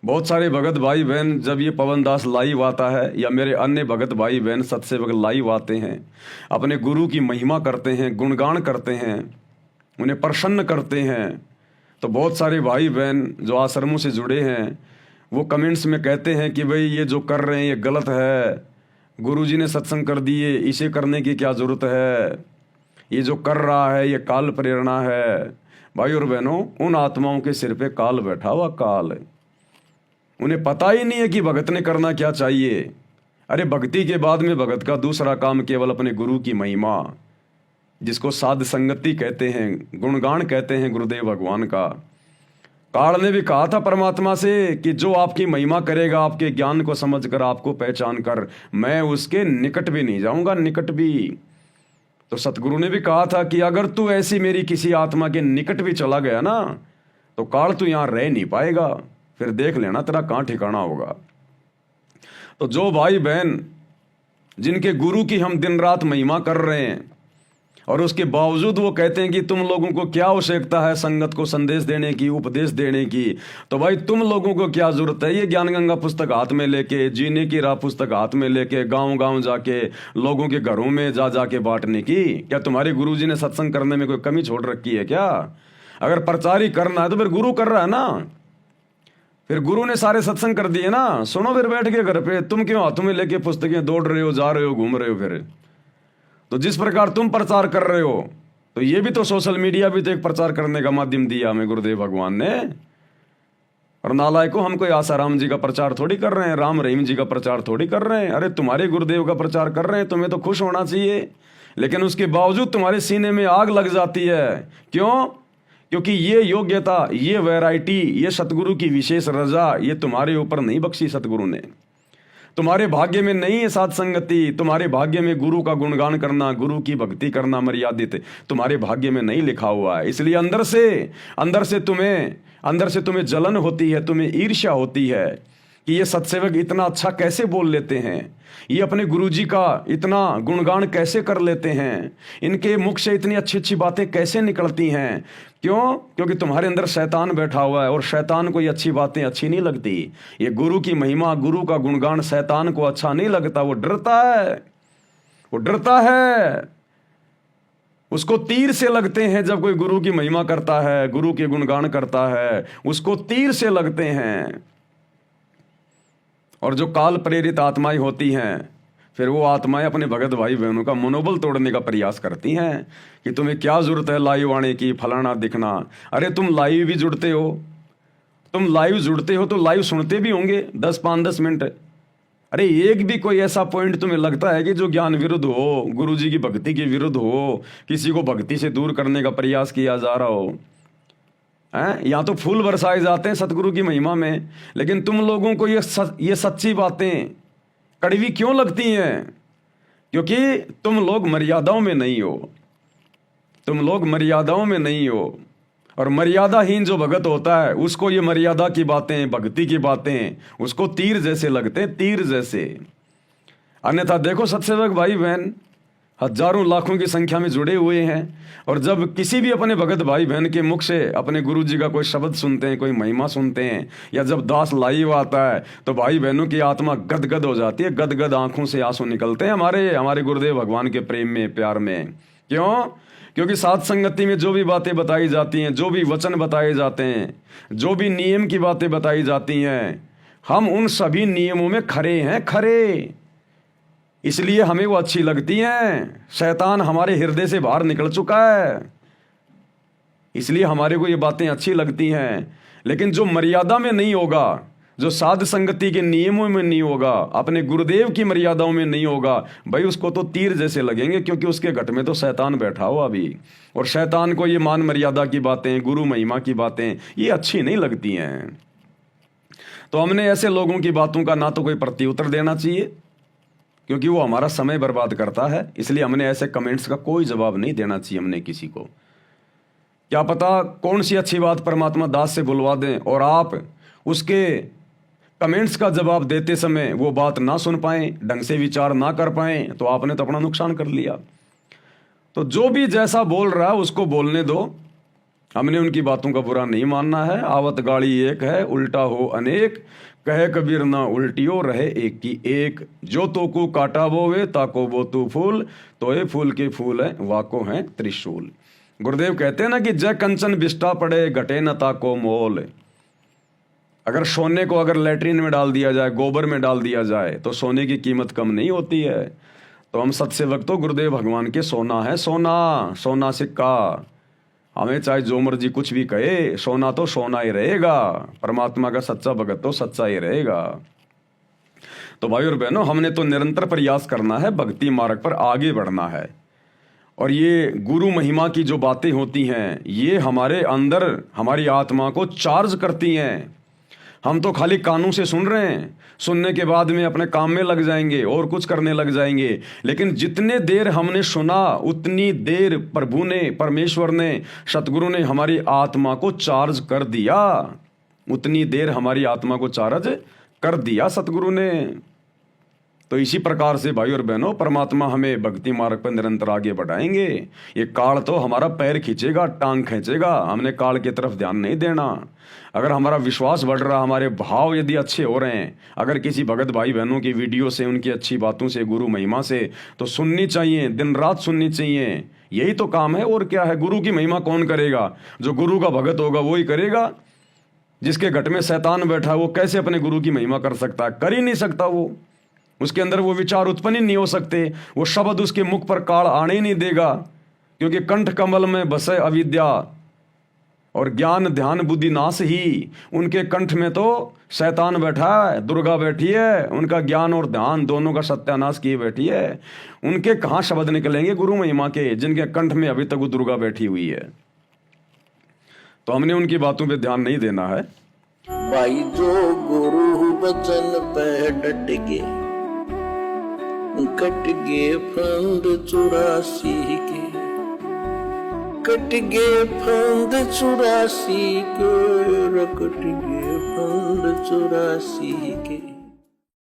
बहुत सारे भगत भाई बहन जब ये पवन दास लाइव आता है या मेरे अन्य भगत भाई बहन सत्सेवक लाइव आते हैं, अपने गुरु की महिमा करते हैं, गुणगान करते हैं, उन्हें प्रसन्न करते हैं, तो बहुत सारे भाई बहन जो आश्रमों से जुड़े हैं वो कमेंट्स में कहते हैं कि भाई ये जो कर रहे हैं ये गलत है, गुरुजी ने सत्संग कर दिए, इसे करने की क्या ज़रूरत है, ये जो कर रहा है ये काल प्रेरणा है। भाई और बहनों, उन आत्माओं के सिर पे काल बैठा हुआ काल है, उन्हें पता ही नहीं है कि भगत ने करना क्या चाहिए। अरे भक्ति के बाद में भगत का दूसरा काम केवल अपने गुरु की महिमा, जिसको साध संगति कहते हैं, गुणगान कहते हैं गुरुदेव भगवान का। काल ने भी कहा था परमात्मा से कि जो आपकी महिमा करेगा, आपके ज्ञान को समझकर, आपको पहचान कर, मैं उसके निकट भी नहीं जाऊंगा, निकट भी। तो सतगुरु ने भी कहा था कि अगर तू ऐसी मेरी किसी आत्मा के निकट भी चला गया ना, तो काल तू यहां रह नहीं पाएगा, फिर देख लेना तेरा कहां ठिकाना होगा। तो जो भाई बहन जिनके गुरु की हम दिन रात महिमा कर रहे हैं और उसके बावजूद वो कहते हैं कि तुम लोगों को क्या आवश्यकता है संगत को संदेश देने की, उपदेश देने की, तो भाई तुम लोगों को क्या जरूरत है ये ज्ञान गंगा पुस्तक हाथ में लेके, जीने की राह पुस्तक हाथ में लेके, गांव गांव जाके लोगों के घरों में जा जाके बांटने की? क्या तुम्हारे गुरुजी ने सत्संग करने में कोई कमी छोड़ रखी है क्या? अगर प्रचार ही करना है तो फिर गुरु कर रहा है ना, फिर गुरु ने सारे सत्संग कर दिए ना। सुनो फिर बैठ के घर पे, तुम क्यों हाथों में लेके पुस्तकें दौड़ रहे हो, जा रहे हो, घूम रहे हो? फिर तो जिस प्रकार तुम प्रचार कर रहे हो, तो ये भी तो सोशल मीडिया भी तो एक प्रचार करने का माध्यम दिया हमें गुरुदेव भगवान ने। और नालायकों, हम कोई आसाराम जी का प्रचार थोड़ी कर रहे हैं, राम रहीम जी का प्रचार थोड़ी कर रहे हैं। अरे तुम्हारे गुरुदेव का प्रचार कर रहे हैं, तुम्हें तो खुश होना चाहिए, लेकिन उसके बावजूद तुम्हारे सीने में आग लग जाती है। क्यों? क्योंकि ये योग्यता, ये वैरायटी, ये सतगुरु की विशेष रजा ये तुम्हारे ऊपर नहीं बख्शी सतगुरु ने। तुम्हारे भाग्य में नहीं है साध संगति, तुम्हारे भाग्य में गुरु का गुणगान करना, गुरु की भक्ति करना मर्यादित तुम्हारे भाग्य में नहीं लिखा हुआ है। इसलिए अंदर से तुम्हें जलन होती है, तुम्हें ईर्ष्या होती है कि ये सत्सेवक इतना अच्छा कैसे बोल लेते हैं, ये अपने गुरुजी का इतना गुणगान कैसे कर लेते हैं, इनके मुख से इतनी अच्छी अच्छी बातें कैसे निकलती हैं। क्यों? क्योंकि तुम्हारे अंदर शैतान बैठा हुआ है और शैतान को ये अच्छी बातें अच्छी नहीं लगती। ये गुरु की महिमा, गुरु का गुणगान शैतान को अच्छा नहीं लगता, वो डरता है, वो डरता है। उसको तीर से लगते हैं जब कोई गुरु की महिमा करता है, गुरु के गुणगान करता है, उसको तीर से लगते हैं। और जो काल प्रेरित आत्माएं होती हैं, फिर वो आत्माएं अपने भगत भाई बहनों का मनोबल तोड़ने का प्रयास करती हैं कि तुम्हें क्या जरूरत है लाइव आने की, फलाना दिखना। अरे तुम लाइव भी जुड़ते हो, तुम लाइव जुड़ते हो तो लाइव सुनते भी होंगे 10-5-10 मिनट। अरे एक भी कोई ऐसा पॉइंट तुम्हें लगता है कि जो ज्ञान विरुद्ध हो, गुरुजी की भक्ति के विरुद्ध हो, किसी को भक्ति से दूर करने का प्रयास किया जा रहा हो? यहाँ तो फूल बरसाए जाते हैं सतगुरु की महिमा में, लेकिन तुम लोगों को ये सच्ची बातें कड़वी क्यों लगती हैं? क्योंकि तुम लोग मर्यादाओं में नहीं हो, तुम लोग मर्यादाओं में नहीं हो। और मर्यादाहीन जो भगत होता है उसको ये मर्यादा की बातें, भक्ति की बातें उसको तीर जैसे लगते हैं, तीर जैसे। अन्यथा देखो सत्सेवक भाई बहन हजारों लाखों की संख्या में जुड़े हुए हैं, और जब किसी भी अपने भगत भाई बहन के मुख से अपने गुरुजी का कोई शब्द सुनते हैं, कोई महिमा सुनते हैं, या जब दास लाइव आता है, तो भाई बहनों की आत्मा गदगद हो जाती है, गदगद आंखों से आंसू निकलते हैं हमारे गुरुदेव भगवान के प्रेम में, प्यार में। क्यों? क्योंकि साध संगति में जो भी बातें बताई जाती हैं, जो भी वचन बताए जाते हैं, जो भी नियम की बातें बताई जाती हैं, हम उन सभी नियमों में खरे हैं, खरे। इसलिए हमें वो अच्छी लगती हैं। शैतान हमारे हृदय से बाहर निकल चुका है, इसलिए हमारे को ये बातें अच्छी लगती हैं। लेकिन जो मर्यादा में नहीं होगा, जो साध संगति के नियमों में नहीं होगा, अपने गुरुदेव की मर्यादाओं में नहीं होगा, भाई उसको तो तीर जैसे लगेंगे, क्योंकि उसके घट में तो शैतान बैठा हुआ अभी। और शैतान को ये मान मर्यादा की बातें, गुरु महिमा की बातें ये अच्छी नहीं लगती हैं। तो हमने ऐसे लोगों की बातों का ना तो कोई प्रत्युत्तर देना चाहिए, क्योंकि वो हमारा समय बर्बाद करता है। इसलिए हमने ऐसे कमेंट्स का कोई जवाब नहीं देना चाहिए हमने किसी को। क्या पता कौन सी अच्छी बात परमात्मा दास से बुलवा दें और आप उसके कमेंट्स का जवाब देते समय वो बात ना सुन पाएं, ढंग से विचार ना कर पाएं, तो आपने तो अपना नुकसान कर लिया। तो जो भी जैसा बोल रहा है उसको बोलने दो, हमने उनकी बातों का बुरा नहीं मानना है। आवत गाड़ी एक है, उल्टा हो अनेक, कहे कबीर ना उल्टियो रहे एक की एक। जो तो को काटा वो वे ताको वो तू फूल, तो ये फूल के फूल है वाको है त्रिशूल। गुरुदेव कहते हैं ना कि जय कंचन बिष्टा पड़े घटे न ताको मोल। अगर सोने को अगर लेटरिन में डाल दिया जाए, गोबर में डाल दिया जाए, तो सोने की कीमत कम नहीं होती है। तो हम सत्सेवक तो गुरुदेव भगवान के सोना है, सोना, सोना सिक्का। हमें चाहे जो मर्जी कुछ भी कहे, सोना तो सोना ही रहेगा। परमात्मा का सच्चा भगत तो सच्चा ही रहेगा। तो भाई और बहनों, हमने तो निरंतर प्रयास करना है, भक्ति मार्ग पर आगे बढ़ना है। और ये गुरु महिमा की जो बातें होती हैं, ये हमारे अंदर हमारी आत्मा को चार्ज करती हैं। हम तो खाली कानों से सुन रहे हैं, सुनने के बाद में अपने काम में लग जाएंगे और कुछ करने लग जाएंगे। लेकिन जितने देर हमने सुना, उतनी देर प्रभु ने, परमेश्वर ने, सतगुरु ने हमारी आत्मा को चार्ज कर दिया। उतनी देर हमारी आत्मा को चार्ज कर दिया सतगुरु ने। तो इसी प्रकार से भाई और बहनों, परमात्मा हमें भक्ति मार्ग पर निरंतर आगे बढ़ाएंगे। ये काल तो हमारा पैर खींचेगा, टांग खींचेगा, हमने काल की तरफ ध्यान नहीं देना। अगर हमारा विश्वास बढ़ रहा, हमारे भाव यदि अच्छे हो रहे हैं, अगर किसी भगत भाई बहनों की वीडियो से, उनकी अच्छी बातों से, गुरु महिमा से, तो सुननी चाहिए, दिन रात सुननी चाहिए। यही तो काम है, और क्या है। गुरु की महिमा कौन करेगा? जो गुरु का भगत होगा वो ही करेगा। जिसके घट में शैतान बैठा, वो कैसे अपने गुरु की महिमा कर सकता है? कर ही नहीं सकता। वो, उसके अंदर वो विचार उत्पन्न ही नहीं हो सकते, वो शब्द उसके मुख पर काल आने ही नहीं देगा। क्योंकि कंठ कमल में बसे अविद्या और ज्ञान ध्यान बुद्धि नाश ही। उनके कंठ में तो शैतान बैठा है, दुर्गा बैठी है, उनका ज्ञान और ध्यान दोनों का सत्यानाश किए बैठी है। उनके कहाँ शब्द निकलेंगे गुरु महिमा के, जिनके कंठ में अभी तक वो दुर्गा बैठी हुई है। तो हमने उनकी बातों पे ध्यान नहीं देना है। भाई जो गुरु वचन पे डट गे, कट गे फंद 84 के, कट गे फंद 84 के, कट गे फंद 84 के।